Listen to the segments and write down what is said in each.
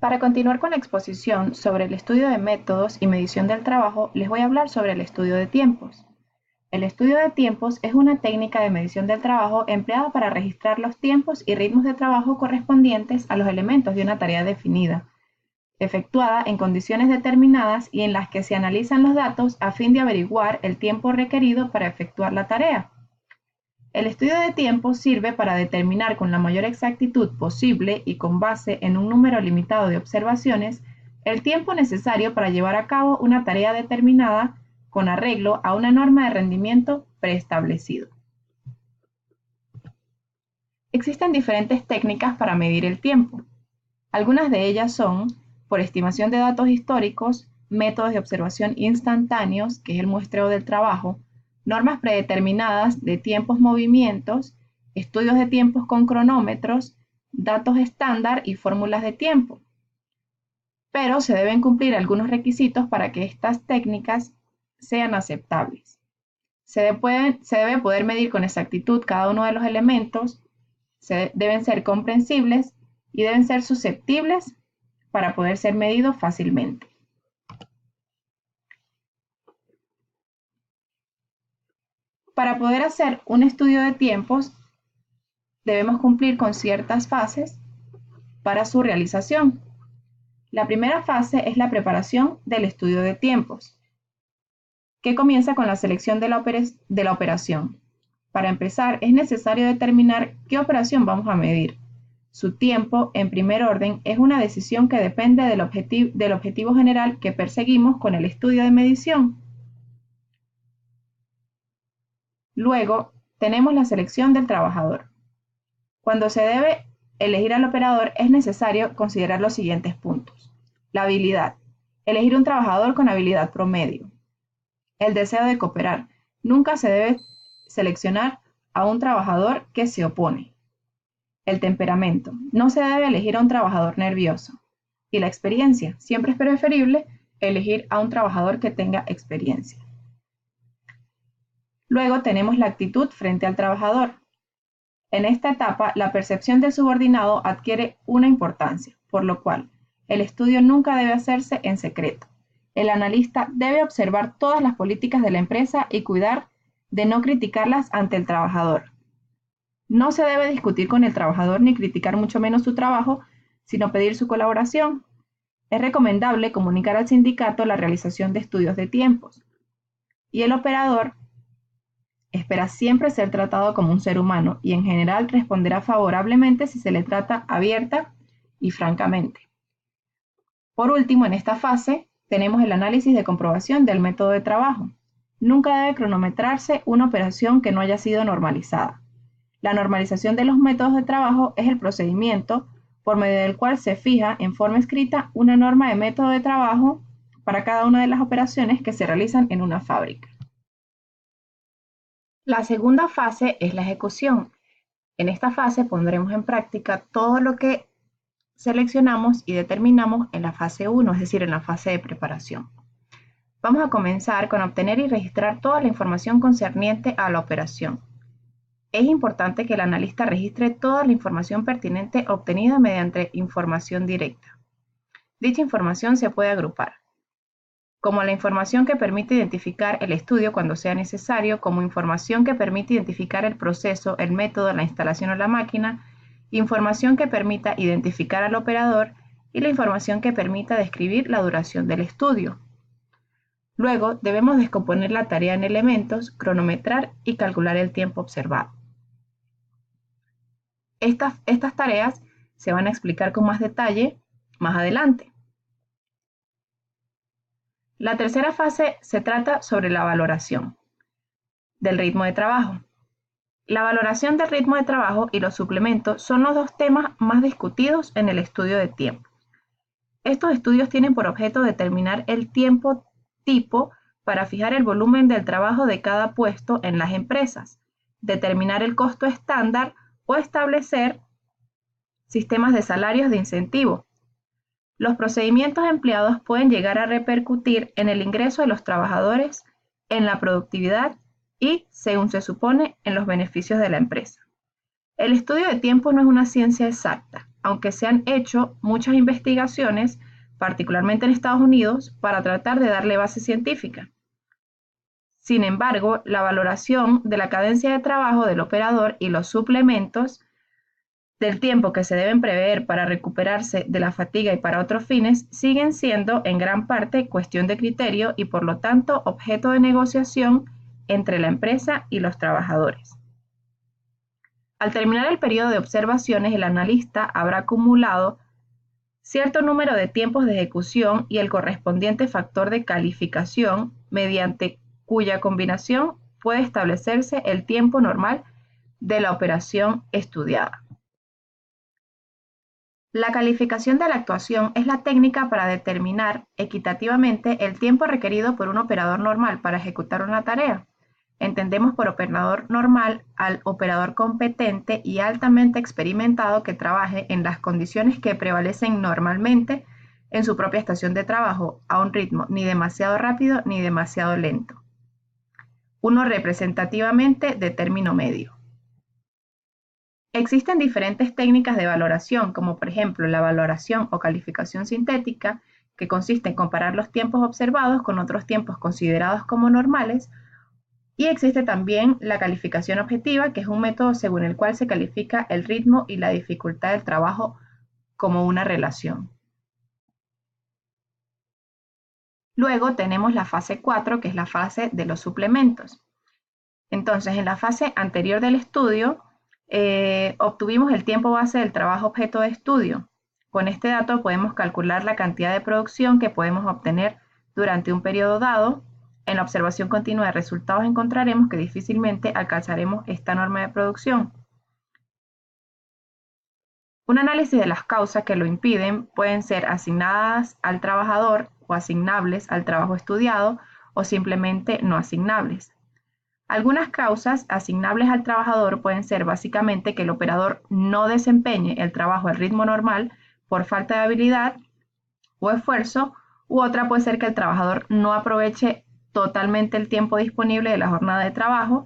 Para continuar con la exposición sobre el estudio de métodos y medición del trabajo, les voy a hablar sobre el estudio de tiempos. El estudio de tiempos es una técnica de medición del trabajo empleada para registrar los tiempos y ritmos de trabajo correspondientes a los elementos de una tarea definida, efectuada en condiciones determinadas y en las que se analizan los datos a fin de averiguar el tiempo requerido para efectuar la tarea. El estudio de tiempo sirve para determinar con la mayor exactitud posible y con base en un número limitado de observaciones el tiempo necesario para llevar a cabo una tarea determinada con arreglo a una norma de rendimiento preestablecido. Existen diferentes técnicas para medir el tiempo. Algunas de ellas son, por estimación de datos históricos, métodos de observación instantáneos, que es el muestreo del trabajo, normas predeterminadas de tiempos-movimientos, estudios de tiempos con cronómetros, datos estándar y fórmulas de tiempo. Pero se deben cumplir algunos requisitos para que estas técnicas sean aceptables. Se debe poder medir con exactitud cada uno de los elementos, deben ser comprensibles y deben ser susceptibles para poder ser medidos fácilmente. Para poder hacer un estudio de tiempos, debemos cumplir con ciertas fases para su realización. La primera fase es la preparación del estudio de tiempos, que comienza con la selección de la operación. Para empezar, es necesario determinar qué operación vamos a medir. Su tiempo, en primer orden, es una decisión que depende del objetivo general que perseguimos con el estudio de medición. Luego, tenemos la selección del trabajador. Cuando se debe elegir al operador, es necesario considerar los siguientes puntos. La habilidad. Elegir un trabajador con habilidad promedio. El deseo de cooperar. Nunca se debe seleccionar a un trabajador que se opone. El temperamento. No se debe elegir a un trabajador nervioso. Y la experiencia. Siempre es preferible elegir a un trabajador que tenga experiencia. Luego tenemos la actitud frente al trabajador. En esta etapa, la percepción del subordinado adquiere una importancia, por lo cual el estudio nunca debe hacerse en secreto. El analista debe observar todas las políticas de la empresa y cuidar de no criticarlas ante el trabajador. No se debe discutir con el trabajador ni criticar mucho menos su trabajo, sino pedir su colaboración. Es recomendable comunicar al sindicato la realización de estudios de tiempos. Y el operador espera siempre ser tratado como un ser humano y en general responderá favorablemente si se le trata abierta y francamente. Por último, en esta fase, tenemos el análisis de comprobación del método de trabajo. Nunca debe cronometrarse una operación que no haya sido normalizada. La normalización de los métodos de trabajo es el procedimiento por medio del cual se fija en forma escrita una norma de método de trabajo para cada una de las operaciones que se realizan en una fábrica. La segunda fase es la ejecución. En esta fase pondremos en práctica todo lo que seleccionamos y determinamos en la fase 1, es decir, en la fase de preparación. Vamos a comenzar con obtener y registrar toda la información concerniente a la operación. Es importante que el analista registre toda la información pertinente obtenida mediante información directa. Dicha información se puede agrupar como la información que permite identificar el estudio cuando sea necesario, como información que permite identificar el proceso, el método, la instalación o la máquina, información que permita identificar al operador y la información que permita describir la duración del estudio. Luego, debemos descomponer la tarea en elementos, cronometrar y calcular el tiempo observado. Estas tareas se van a explicar con más detalle más adelante. La tercera fase se trata sobre la valoración del ritmo de trabajo. La valoración del ritmo de trabajo y los suplementos son los dos temas más discutidos en el estudio de tiempo. Estos estudios tienen por objeto determinar el tiempo tipo para fijar el volumen del trabajo de cada puesto en las empresas, determinar el costo estándar o establecer sistemas de salarios de incentivo. Los procedimientos empleados pueden llegar a repercutir en el ingreso de los trabajadores, en la productividad y, según se supone, en los beneficios de la empresa. El estudio de tiempo no es una ciencia exacta, aunque se han hecho muchas investigaciones, particularmente en Estados Unidos, para tratar de darle base científica. Sin embargo, la valoración de la cadencia de trabajo del operador y los suplementos del tiempo que se deben prever para recuperarse de la fatiga y para otros fines siguen siendo en gran parte cuestión de criterio y por lo tanto objeto de negociación entre la empresa y los trabajadores. Al terminar el periodo de observaciones, el analista habrá acumulado cierto número de tiempos de ejecución y el correspondiente factor de calificación, mediante cuya combinación puede establecerse el tiempo normal de la operación estudiada. La calificación de la actuación es la técnica para determinar equitativamente el tiempo requerido por un operador normal para ejecutar una tarea. Entendemos por operador normal al operador competente y altamente experimentado que trabaje en las condiciones que prevalecen normalmente en su propia estación de trabajo, a un ritmo ni demasiado rápido ni demasiado lento. Uno representativamente de término medio. Existen diferentes técnicas de valoración, como por ejemplo la valoración o calificación sintética, que consiste en comparar los tiempos observados con otros tiempos considerados como normales, y existe también la calificación objetiva, que es un método según el cual se califica el ritmo y la dificultad del trabajo como una relación. Luego tenemos la fase 4, que es la fase de los suplementos. Entonces, en la fase anterior del estudio, obtuvimos el tiempo base del trabajo objeto de estudio. Con este dato podemos calcular la cantidad de producción que podemos obtener durante un periodo dado. En la observación continua de resultados encontraremos que difícilmente alcanzaremos esta norma de producción. Un análisis de las causas que lo impiden pueden ser asignadas al trabajador o asignables al trabajo estudiado o simplemente no asignables. Algunas causas asignables al trabajador pueden ser básicamente que el operador no desempeñe el trabajo al ritmo normal por falta de habilidad o esfuerzo, u otra puede ser que el trabajador no aproveche totalmente el tiempo disponible de la jornada de trabajo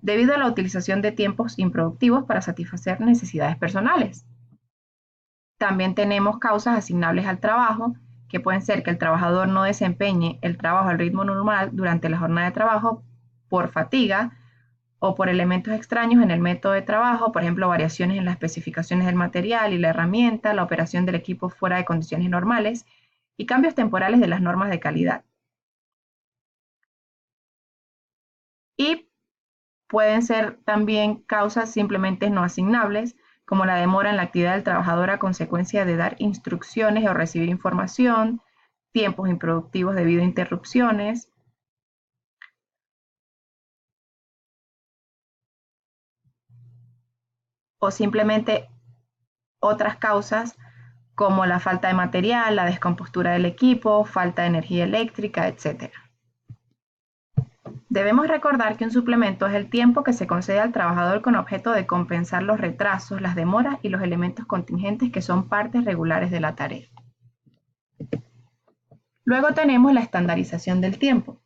debido a la utilización de tiempos improductivos para satisfacer necesidades personales. También tenemos causas asignables al trabajo, que pueden ser que el trabajador no desempeñe el trabajo al ritmo normal durante la jornada de trabajo por fatiga o por elementos extraños en el método de trabajo, por ejemplo, variaciones en las especificaciones del material y la herramienta, la operación del equipo fuera de condiciones normales y cambios temporales de las normas de calidad. Y pueden ser también causas simplemente no asignables, como la demora en la actividad del trabajador a consecuencia de dar instrucciones o recibir información, tiempos improductivos debido a interrupciones, o simplemente otras causas como la falta de material, la descompostura del equipo, falta de energía eléctrica, etc. Debemos recordar que un suplemento es el tiempo que se concede al trabajador con objeto de compensar los retrasos, las demoras y los elementos contingentes que son partes regulares de la tarea. Luego tenemos la estandarización del tiempo.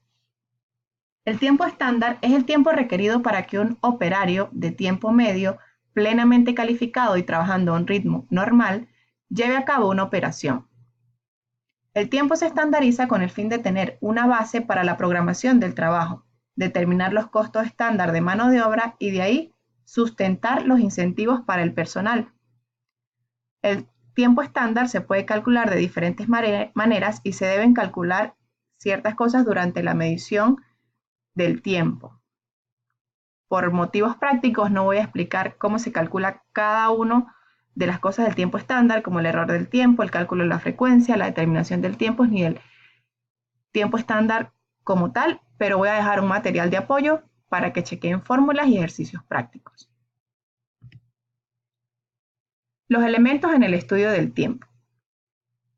El tiempo estándar es el tiempo requerido para que un operario de tiempo medio plenamente calificado y trabajando a un ritmo normal lleve a cabo una operación. El tiempo se estandariza con el fin de tener una base para la programación del trabajo, determinar los costos estándar de mano de obra y de ahí sustentar los incentivos para el personal. El tiempo estándar se puede calcular de diferentes maneras y se deben calcular ciertas cosas durante la medición del tiempo. Por motivos prácticos no voy a explicar cómo se calcula cada uno de las cosas del tiempo estándar, como el error del tiempo, el cálculo de la frecuencia, la determinación del tiempo, ni el tiempo estándar como tal, pero voy a dejar un material de apoyo para que chequeen fórmulas y ejercicios prácticos. Los elementos en el estudio del tiempo.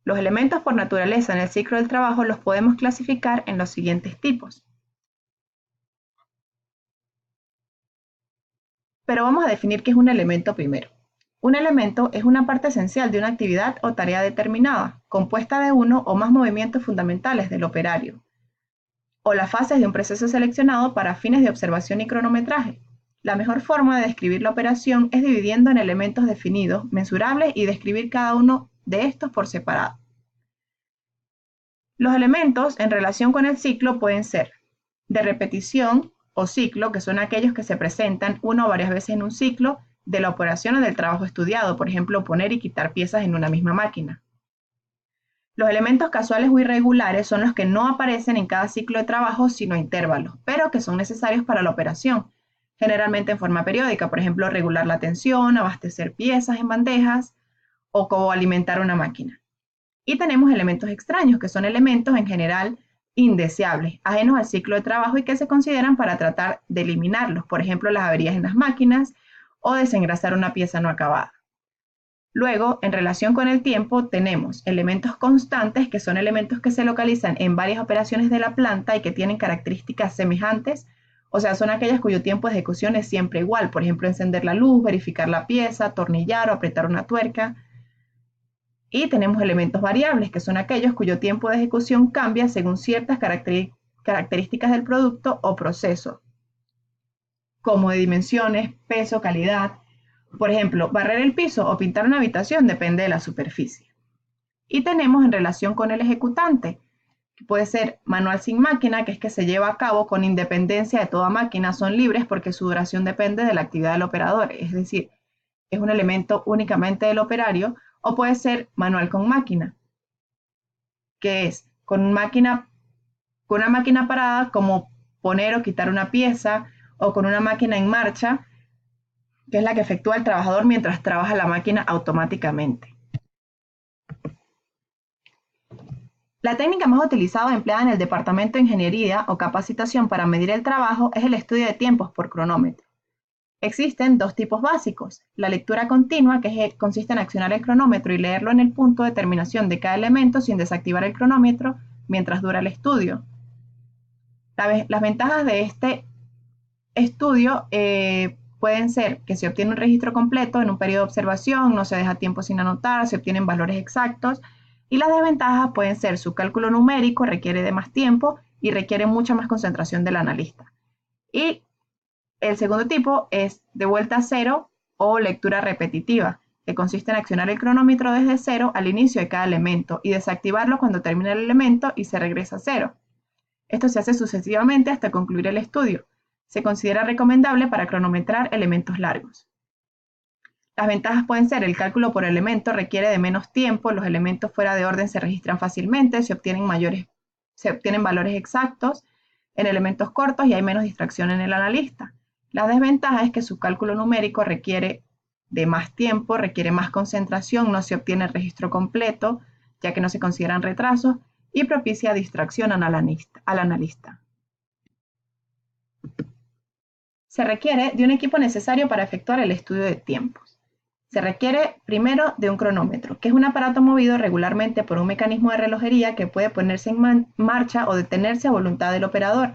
Los elementos por naturaleza en el ciclo del trabajo los podemos clasificar en los siguientes tipos. Pero vamos a definir qué es un elemento primero. Un elemento es una parte esencial de una actividad o tarea determinada, compuesta de uno o más movimientos fundamentales del operario, o las fases de un proceso seleccionado para fines de observación y cronometraje. La mejor forma de describir la operación es dividiendo en elementos definidos, mensurables y describir cada uno de estos por separado. Los elementos en relación con el ciclo pueden ser de repetición o ciclo, que son aquellos que se presentan una o varias veces en un ciclo de la operación o del trabajo estudiado, por ejemplo, poner y quitar piezas en una misma máquina. Los elementos casuales o irregulares son los que no aparecen en cada ciclo de trabajo, sino a intervalos, pero que son necesarios para la operación, generalmente en forma periódica, por ejemplo, regular la tensión, abastecer piezas en bandejas o como alimentar una máquina. Y tenemos elementos extraños, que son elementos en general indeseables, ajenos al ciclo de trabajo y que se consideran para tratar de eliminarlos, por ejemplo, las averías en las máquinas o desengrasar una pieza no acabada. Luego, en relación con el tiempo, tenemos elementos constantes, que son elementos que se localizan en varias operaciones de la planta y que tienen características semejantes, o sea, son aquellas cuyo tiempo de ejecución es siempre igual, por ejemplo, encender la luz, verificar la pieza, atornillar o apretar una tuerca. Y tenemos elementos variables, que son aquellos cuyo tiempo de ejecución cambia según ciertas características del producto o proceso, como de dimensiones, peso, calidad. Por ejemplo, barrer el piso o pintar una habitación depende de la superficie. Y tenemos en relación con el ejecutante, que puede ser manual sin máquina, que es que se lleva a cabo con independencia de toda máquina, son libres porque su duración depende de la actividad del operador, es decir, es un elemento únicamente del operario, o puede ser manual con máquina, que es con una máquina parada, como poner o quitar una pieza, o con una máquina en marcha, que es la que efectúa el trabajador mientras trabaja la máquina automáticamente. La técnica más utilizada empleada en el departamento de ingeniería o capacitación para medir el trabajo es el estudio de tiempos por cronómetro. Existen dos tipos básicos: la lectura continua, que consiste en accionar el cronómetro y leerlo en el punto de terminación de cada elemento sin desactivar el cronómetro mientras dura el estudio. Las ventajas de este estudio pueden ser que se obtiene un registro completo en un periodo de observación, no se deja tiempo sin anotar, se obtienen valores exactos, y las desventajas pueden ser su cálculo numérico, requiere de más tiempo y requiere mucha más concentración del analista. Y el segundo tipo es de vuelta a cero o lectura repetitiva, que consiste en accionar el cronómetro desde cero al inicio de cada elemento y desactivarlo cuando termina el elemento y se regresa a cero. Esto se hace sucesivamente hasta concluir el estudio. Se considera recomendable para cronometrar elementos largos. Las ventajas pueden ser: el cálculo por elemento requiere de menos tiempo, los elementos fuera de orden se registran fácilmente, se obtienen valores exactos en elementos cortos y hay menos distracción en el analista. La desventaja es que su cálculo numérico requiere de más tiempo, requiere más concentración, no se obtiene el registro completo, ya que no se consideran retrasos, y propicia distracción al analista. Se requiere de un equipo necesario para efectuar el estudio de tiempos. Se requiere primero de un cronómetro, que es un aparato movido regularmente por un mecanismo de relojería que puede ponerse en marcha o detenerse a voluntad del operador.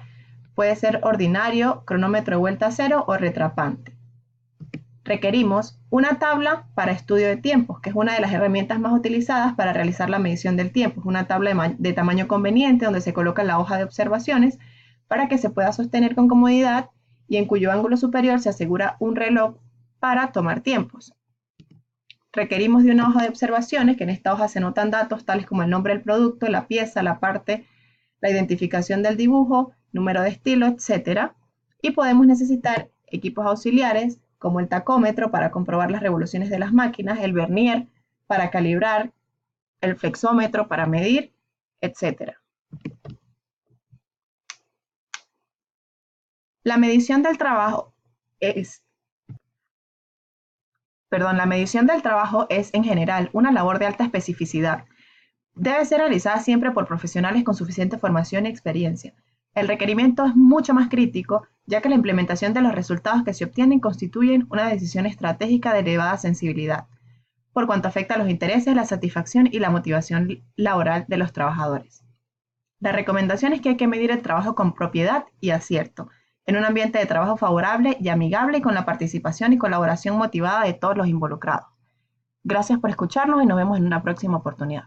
Puede ser ordinario, cronómetro de vuelta a cero o retrapante. Requerimos una tabla para estudio de tiempos, que es una de las herramientas más utilizadas para realizar la medición del tiempo. Es una tabla de tamaño conveniente donde se coloca la hoja de observaciones para que se pueda sostener con comodidad y en cuyo ángulo superior se asegura un reloj para tomar tiempos. Requerimos de una hoja de observaciones, que en esta hoja se notan datos tales como el nombre del producto, la pieza, la parte, la identificación del dibujo, número de estilo, etc. Y podemos necesitar equipos auxiliares como el tacómetro para comprobar las revoluciones de las máquinas, el vernier para calibrar, el flexómetro para medir, etc. La medición del trabajo es en general una labor de alta especificidad. Debe ser realizada siempre por profesionales con suficiente formación y experiencia. El requerimiento es mucho más crítico, ya que la implementación de los resultados que se obtienen constituyen una decisión estratégica de elevada sensibilidad, por cuanto afecta a los intereses, la satisfacción y la motivación laboral de los trabajadores. La recomendación es que hay que medir el trabajo con propiedad y acierto, en un ambiente de trabajo favorable y amigable y con la participación y colaboración motivada de todos los involucrados. Gracias por escucharnos y nos vemos en una próxima oportunidad.